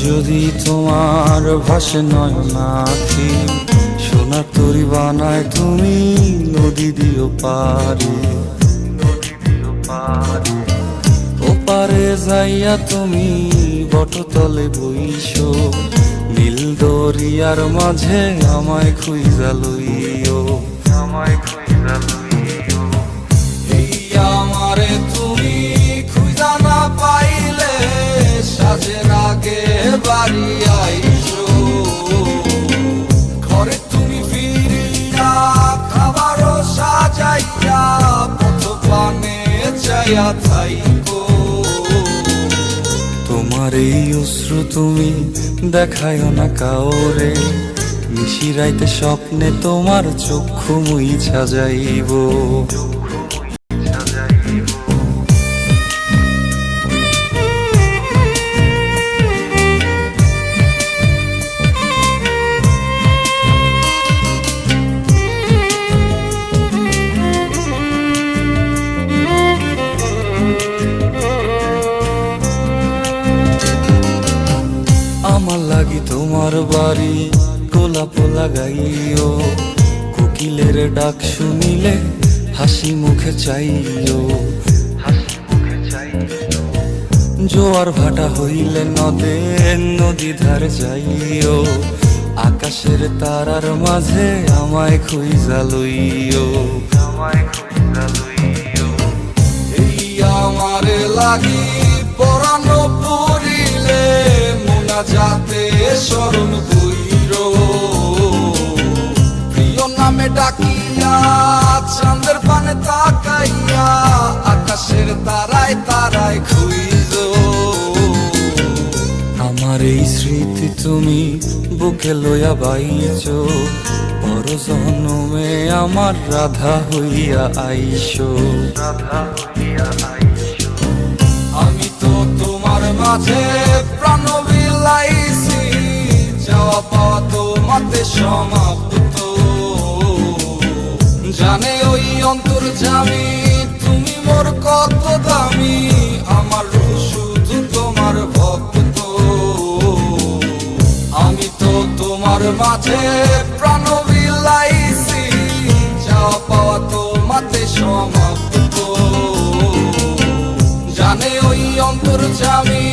যদি তোমার ভাসে নয়নাখি, সোনার তরি বানায় তুমি নদী দিও পারে। ওপারে যাইয়া তুমি বটতলে বইসো, নীল দরিয়ার মাঝে আমায় খুঁজা লইও, আমায় খুঁজা লইও। এই আমারে তুমি খুঁজা না পাইলে সাজের আগে বাড়ি আইসো, ঘরে তুমি ফিরিয়া খাবারও সাজাইয়া পথ পানে চাইয়া থাইকো। তোমার এই অশ্রু তুমি দেখায়ও না কাউরে, নিশিরাইতে স্বপ্নে তোমার চক্ষু মুইছা যাইব। আমার লাগি তোমার বাড়ি গোলাপ লাগাইও, কোকিলের ডাক শুনিলে হাসি মুখে চাইও, হাসি মুখে চাইও। জোয়ার ভাটা হইলে নদে নদী ধার যাইও, আকাশের তারার মাঝে আমায় খুঁজা লইও, আমায় খুঁজা লইও। এই আমার লাগি পরানো পড়িলে যাতে স্মরণ কইরো, প্রিয় নামে ডাকিয়া চাঁদের পানে তাকাইয়া আকাশের তারায় তারায় খুঁজো। আমার এই স্মৃতি তুমি বুকে লইয়া বাইছো, পর জন্মে আমার রাধা হইয়া আইসো, রাধা হইয়া আইসো। আমি তো তোমার মাঝে প্রাণ বিলাইছি, যাওয়া পাওয়া তোমাতে সমাপ্ত। জানে ওই অন্তর্যামী তুমি মোর কত দামি, আমার শুধু তোমার ভক্ত। আমি তো তোমার মাঝে প্রাণ বিলাইছি, যাওয়া পাওয়া তোমাতে সমাপ্ত। জানে ওই অন্তর্যামী